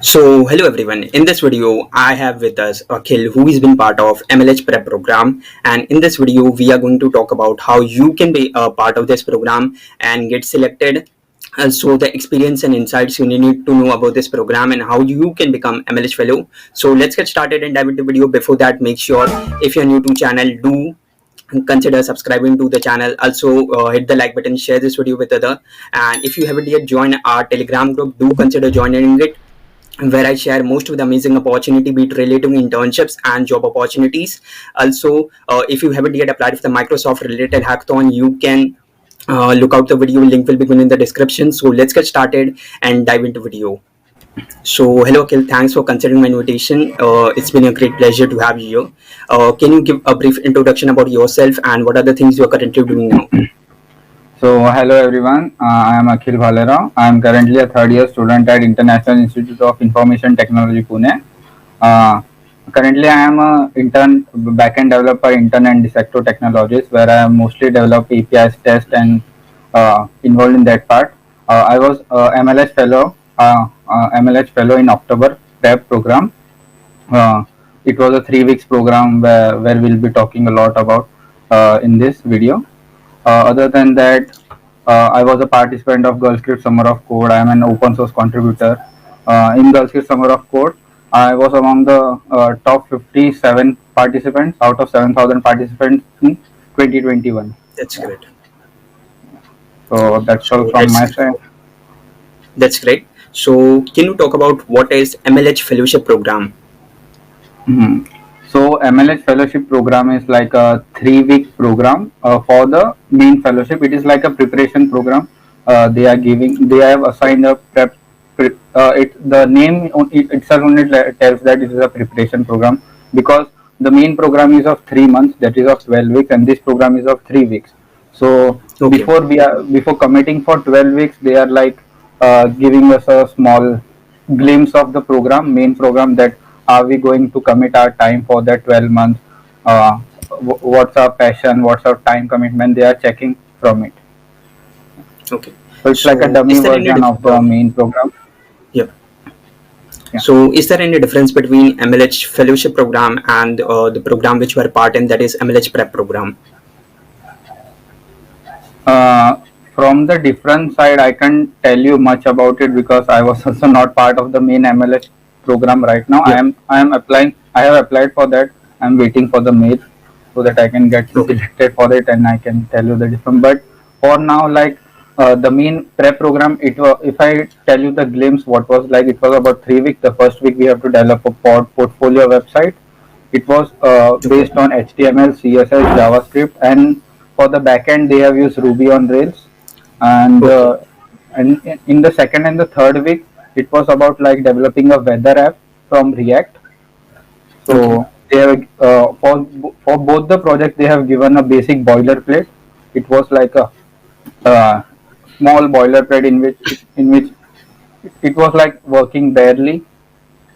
Hello everyone. In this video, I have with us Akhil, who has been part of MLH Prep program. And in this video, we are going to talk about how you can be a part of this program and get selected. So the experience and insights you need to know about this program and how you can become MLH fellow. So let's get started and dive into the video. Before that, make sure if you're new to channel, do consider subscribing to the channel. Also hit the like button, share this video with other, and if you haven't yet joined our Telegram group, do consider joining it, where I share most of the amazing opportunity, be it related to internships and job opportunities. Also, if you haven't yet applied for the Microsoft related hackathon, you can look out the video. Link will be given in the description. So let's get started and dive into video. So hello Akhil, thanks for considering my invitation. It's been a great pleasure to have you here. Can you give a brief introduction about yourself and what are the things you are currently doing now? So, hello everyone. I am Akhil Bhalera. I am currently a third year student at International Institute of Information Technology, Pune. Currently, I am a intern, backend developer, intern and Dissecto Technologies, where I mostly develop APIs, test, and involved in that part. I was MLH fellow in October Prep program. It was a 3 weeks program where we'll be talking a lot about in this video. Other than that, I was a participant of Girl Script Summer of Code. I am an open source contributor. In Girl Script Summer of Code, I was among the top 57 participants out of 7,000 participants in 2021. That's great. So that's all from my side. That's great. So can you talk about what is MLH Fellowship Program? Mhm. So MLH Fellowship Program is like a 3 week program for the main fellowship. It is like a preparation program. They have assigned a the name itself only tells that it is a preparation program, because the main program is of 3 months, that is of 12 weeks, and this program is of 3 weeks. So Okay. before committing for 12 weeks, they are like giving us a small glimpse of the main program, that are we going to commit our time for that 12 months? What's our passion? What's our time commitment? They are checking from it. Okay. So it's like a dummy is there any version of the main program. Yeah. Yeah. So is there any difference between MLH Fellowship Program and the program which you are part in, that is MLH Prep Program? From the different side, I can't tell you much about it, because I was also not part of the main MLH program right now. Yeah. I am applying. I have applied for that. I'm waiting for the mail so that I can get Okay. selected for it, and I can tell you the difference. But for now, like the main prep program, it was, if I tell you the glimpse, what was like, it was about 3 weeks. The first week we have to develop a portfolio website. It was based on HTML, CSS, JavaScript, and for the backend they have used Ruby on Rails. And and in the second and the third week, it was about like developing a weather app from React. So they have for both the projects they have given a basic boilerplate. It was like a small boilerplate in which it was like working barely,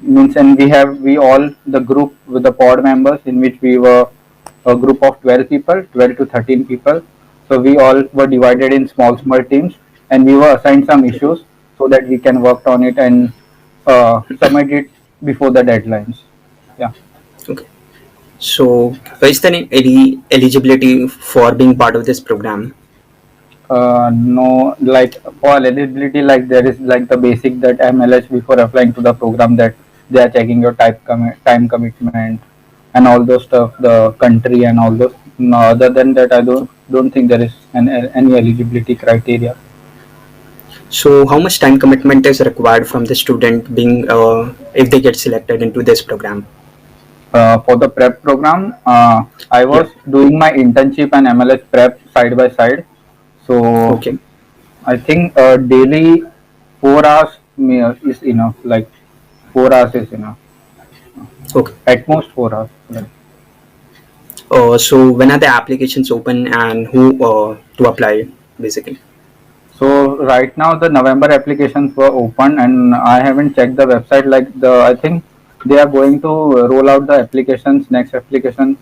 means, and we all, the group with the pod members, in which we were a group of 12 people, 12 to 13 people. So we all were divided in small teams, and we were assigned some issues so that we can work on it and submit it before the deadlines. Yeah. Okay. So is there any eligibility for being part of this program? No, like for eligibility, like there is like the basic that MLH, before applying to the program, that they are checking your time commitment and all those stuff, the country and all those. No, other than that, I don't think there is any eligibility criteria. So how much time commitment is required from the student being if they get selected into this program? For the prep program, I was doing my internship and MLH prep side by side. So Okay. I think daily 4 hours is enough. Like 4 hours is enough. Okay. At most 4 hours. Yeah. So when are the applications open and who to apply basically? So right now the November applications were open, and I haven't checked the website. Like I think they are going to roll out the applications, next applications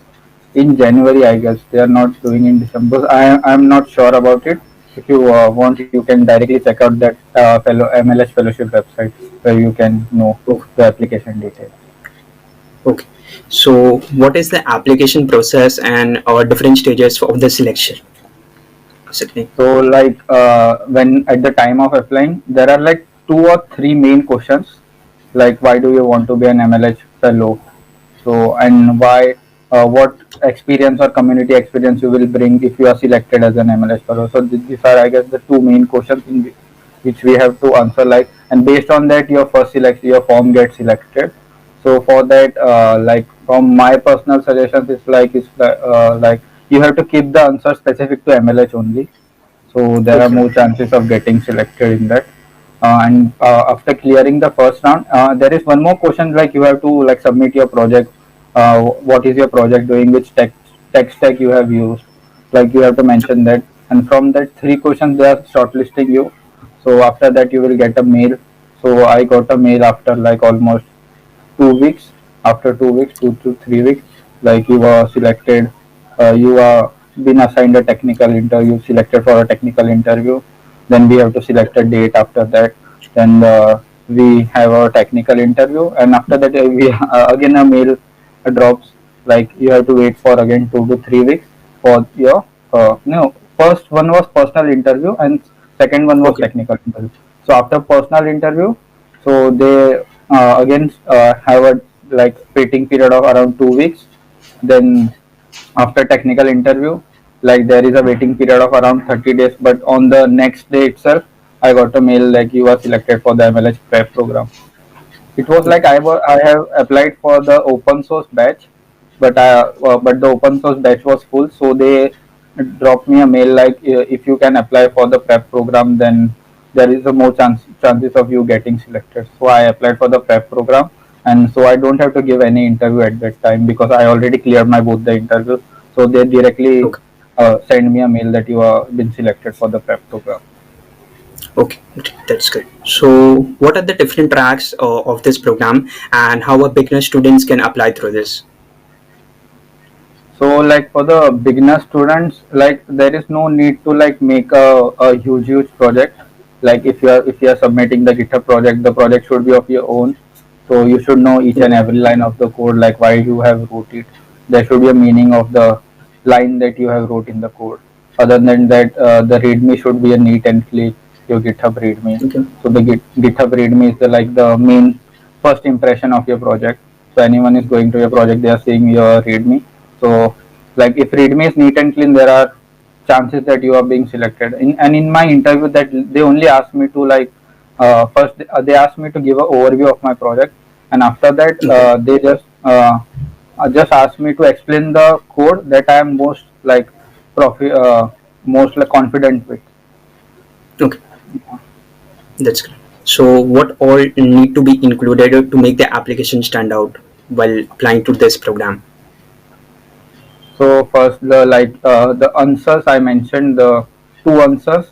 in January. I guess they are not doing in December. I'm not sure about it. If you want, you can directly check out that fellow MLS fellowship website where you can know Oh, the application details. okay. So, what is the application process and different stages of the selection? Basically. So like when at the time of applying, there are like two or three main questions, like why do you want to be an MLH fellow? So and why, what experience or community experience you will bring if you are selected as an MLH fellow. So these are, I guess, the two main questions which we have to answer. Like, and based on that, your first selection, your form gets selected. So for that, like from my personal suggestions, it's like you have to keep the answer specific to MLH only, so there are Okay. more chances of getting selected in that. And after clearing the first round, there is one more question, like you have to like submit your project. What is your project doing, which tech stack you have used, like you have to mention that. And from that three questions they are shortlisting you. So after that you will get a mail. So I got a mail after like almost 2 weeks. After 2 weeks, 2 to 3 weeks, like you are selected, you are been assigned a technical interview, selected for a technical interview. Then we have to select a date after that. Then we have a technical interview, and after that we again a mail drops, like you have to wait for again 2 to 3 weeks for your no, first one was personal interview and second one was Okay. technical interview. So after personal interview, so they again have a like waiting period of around 2 weeks. Then after technical interview, like there is a waiting period of around 30 days. But on the next day itself, I got a mail like you are selected for the MLH prep program. It was like I have applied for the open source batch, but the open source batch was full, so they dropped me a mail like if you can apply for the prep program, then there is a more chances of you getting selected. So I applied for the prep program, and so I don't have to give any interview at that time because I already cleared my both the interviews. So they directly Okay. send me a mail that you are been selected for the prep program. Okay, that's good. So, what are the different tracks of this program, and how a beginner students can apply through this? So like for the beginner students, like there is no need to like make a huge project. Like if you are submitting the GitHub project, the project should be of your own. So you should know each and Okay. every line of the code, like why you have wrote it. There should be a meaning of the line that you have wrote in the code. Other than that, the README should be a neat and clean, your GitHub README. Okay. So the GitHub README is the like the main first impression of your project. So anyone is going to your project, they are seeing your README. So like if README is neat and clean, there are chances that you are being selected. And in my interview, that they only asked me to like first they asked me to give an overview of my project, and after that Okay. they just asked me to explain the code that I am most like most like confident with. Okay, that's good. So, what all need to be included to make the application stand out while applying to this program? So first the answers I mentioned, the two answers,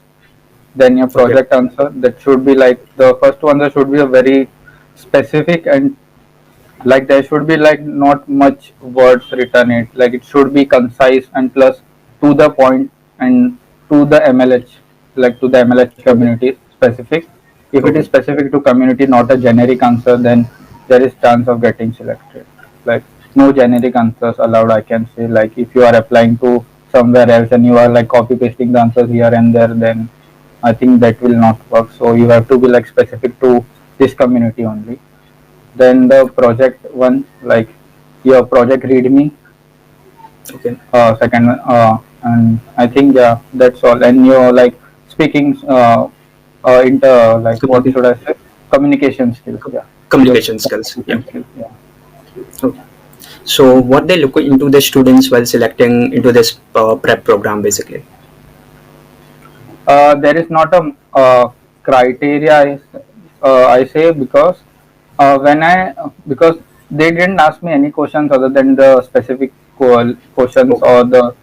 then your Okay. project answer, that should be like the first one, that should be a very specific, and like there should be like not much words written it, like it should be concise and plus to the point, and to the MLH, like to the MLH Okay. community specific. If it is Okay. specific to community, not a generic answer, then there is chance of getting selected. Like no generic answers allowed, I can say. Like if you are applying to somewhere else and you are like copy pasting the answers here and there, then I think that will not work. So you have to be like specific to this community only. Then the project one, like your project README, Okay. second one, and I think yeah, that's all. And your like speaking, inter like what Communicate. should I say? Communication skills. Yeah, your Communication skills. Yeah. communication skills. Yeah. Okay. So, what they look into the students while selecting into this prep program, basically. There is not a criteria. I say because when I because they didn't ask me any questions other than the specific questions Okay. or the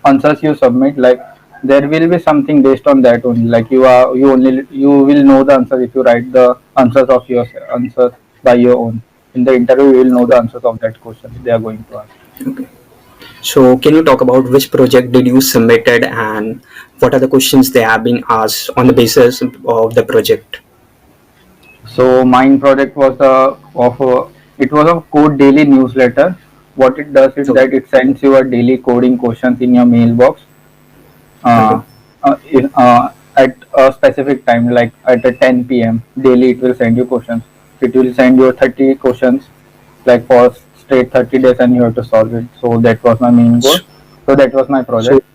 answers you submit. Like there will be something based on that only. Like you will know the answer if you write the answers of your answers by your own. In the interview, you will know the answers of that question they are going to ask. Okay. So can you talk about which project did you submitted and what are the questions they have been asked on the basis of the project? So mine project was it was a code daily newsletter. What it does is Okay. that it sends you a daily coding questions in your mailbox Okay. at a specific time, like at a 10 p.m. daily. It will send you questions. It will send you 30 questions, like for straight 30 days, and you have to solve it. So that was my main goal. So, So that was my so project.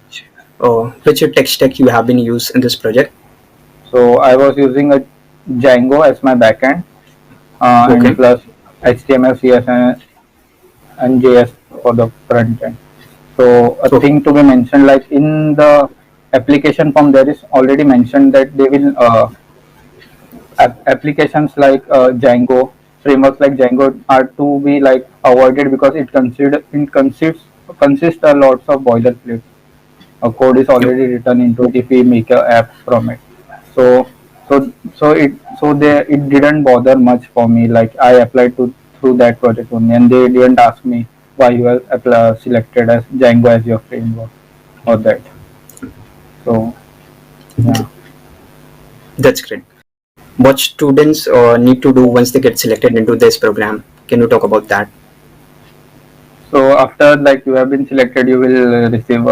which tech stack you have been used in this project? So I was using a Django as my backend, and Okay. plus HTML, CSS, and JS for the front end. So a Okay. thing to be mentioned, like in the application form, there is already mentioned that they will applications like Django, frameworks like Django are to be like avoided because it consists a lots of boilerplate. A code is Okay. already written into it if we make a app from it. So it didn't bother much for me. Like I applied to through that project only, and they didn't ask me why you have selected as Django as your framework or that. So yeah. That's great. What students need to do once they get selected into this program? Can you talk about that? So after like you have been selected, you will receive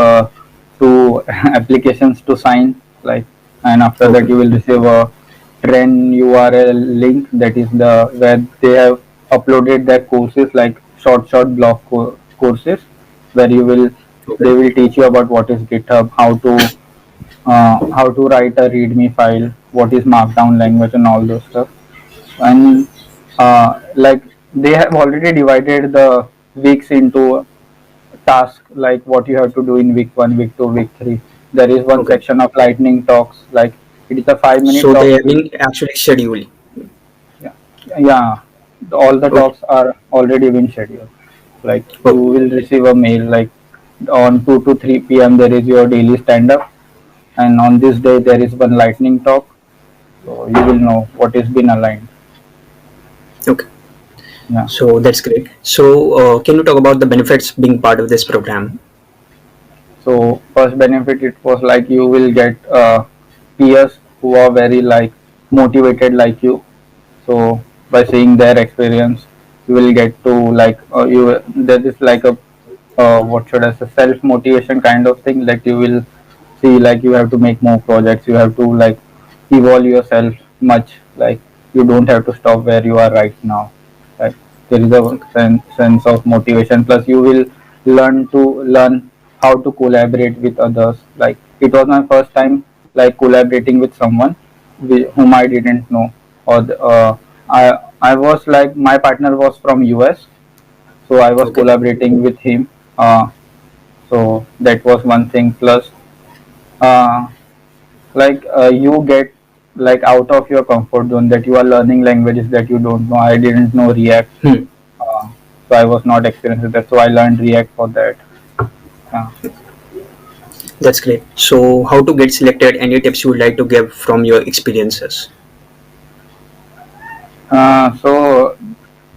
two applications to sign. Like, and after that Okay. you will receive a Trend URL link. That is the where they have uploaded their courses, like short block courses, where you will Okay. they will teach you about what is GitHub, how to write a README file, what is Markdown language, and all those stuff. And like they have already divided the weeks into task, like what you have to do in week 1, week 2, week 3. There is one Okay. section of lightning talks, like it is a 5 minute So they talk. have been actually scheduled. Yeah, yeah, all the Okay. talks are already been scheduled. Like you Okay. will receive a mail like on 2 to 3 p.m. there is your daily stand up, and on this day there is one lightning talk. So you will know what is been aligned. Okay. Yeah. So that's great. So can you talk about the benefits being part of this program? So first benefit, it was like you will get peers who are very like motivated like you. So by seeing their experience, you will get to like you there is like a what should I say, self motivation kind of thing. Like you will see like you have to make more projects. You have to like evolve yourself much. Like you don't have to stop where you are right now. Like there is a Okay. sense of motivation. Plus you will learn how to collaborate with others. Like it was my first time like collaborating with someone whom I didn't know, or I was like my partner was from US, so I was Okay. collaborating with him. So that was one thing. Plus, uh, like you get like out of your comfort zone, that you are learning languages that you don't know. I didn't know React, Hmm. uh, so I was not experienced with that. So I learned React for that. Yeah. That's great. So how to get selected? Any tips you would like to give from your experiences? So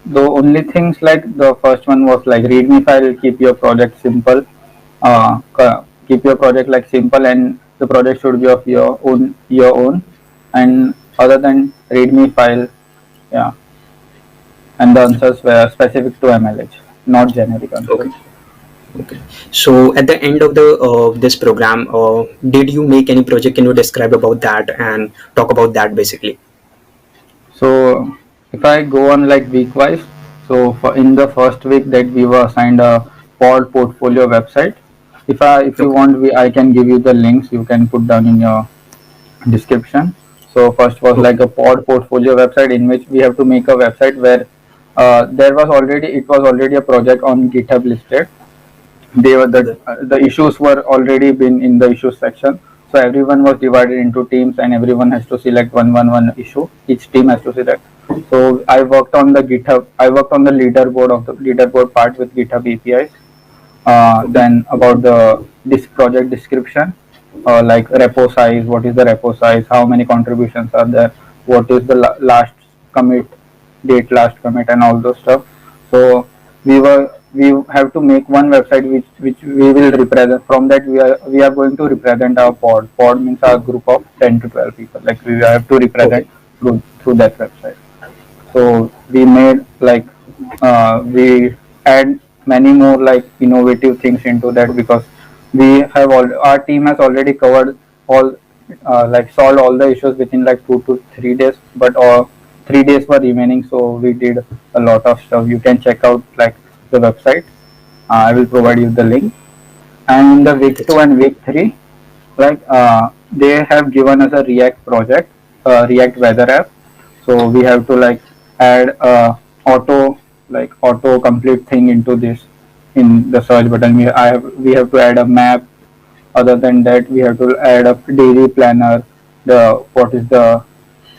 the only things, like the first one was like README file. Keep your project simple. Keep your project like simple, and the project should be of your own. And other than README file, yeah, and the answers were specific to MLH, not generic Okay. answers. Okay. So at the end of the this program, did you make any project? Can you describe about that and talk about that basically? So if I go on like week wise, so for in the first week that we were assigned a pod portfolio website. If you Okay. want, I can give you the links. You can put down in your description. So first was Okay. like a pod portfolio website, in which we have to make a website where it was already a project on GitHub listed. They were Okay. the issues were already been in the issues section. So everyone was divided into teams, and everyone has to select one issue. Each team has to select. So I worked on the GitHub. I worked on the leaderboard part with GitHub APIs. Okay. Then about this project description, like repo size, what is the repo size, how many contributions are there, what is the last commit date, last commit, and all those stuff. So we were we have to make one website which we will represent. From that we are going to represent our pod. Pod means a group of 10 to 12 people. Like we have to represent Okay. through that website. So we made like we add many more like innovative things into that, because we have all our team has already covered all like solved all the issues within like 2 to 3 days, but 3 days were remaining, so we did a lot of stuff. You can check out like the website. I will provide you the link. And in the week That's 2 and week 3, like they have given us a React project, React weather app. So we have to like add auto auto complete thing into this in the search button. We have to add a map. Other than that, we have to add a daily planner. The what is the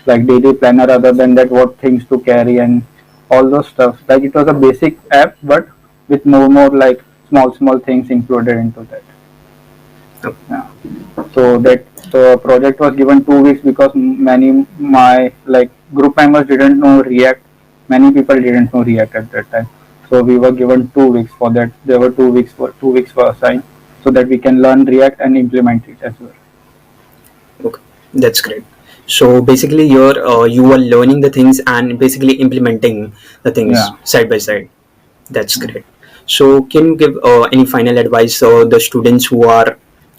like daily planner. Other than that, what things to carry and all those stuff. Like it was a basic app, but with more like small things included into that. okay. Yeah. So that the project was given 2 weeks, because many my like group members didn't know React. Many people didn't know React at that time. So we were given 2 weeks for that. There were 2 weeks for assigned, so that we can learn React and implement it as well. Okay, that's great. So basically, you are learning the things and basically implementing the things Yeah. side by side. That's great. So can you give any final advice the students who are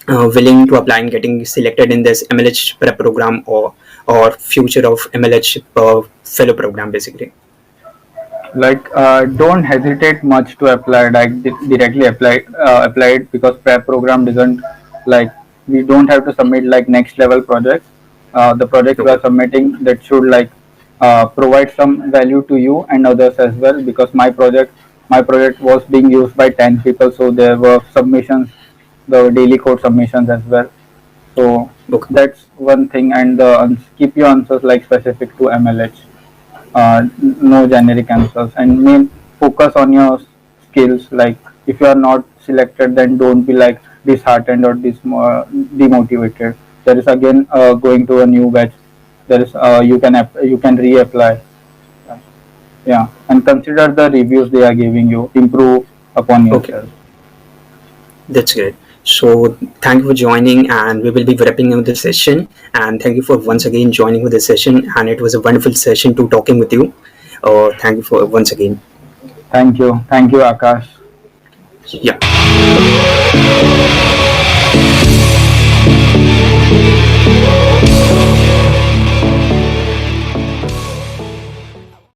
willing to apply and getting selected in this MLH prep program or future of MLH fellow program basically? Like don't hesitate much to apply, like directly apply it, because prep program doesn't like we don't have to submit like next level projects. The project we Okay. are submitting, that should like provide some value to you and others as well, because my project was being used by 10 people, so there were submissions, the daily code submissions as well. So Okay. that's one thing. And keep your answers like specific to MLH, no generic answers, and main focus on your skills. Like if you are not selected, then don't be like disheartened or demotivated. There is again going to a new batch. There is you can reapply. Yeah, and consider the reviews they are giving you. Improve upon Okay. yourself. That's great. So thank you for joining, and we will be wrapping up the session. And thank you for once again joining with the session. And it was a wonderful session to talking with you. Thank you for once again. Thank you, Akash. Yeah.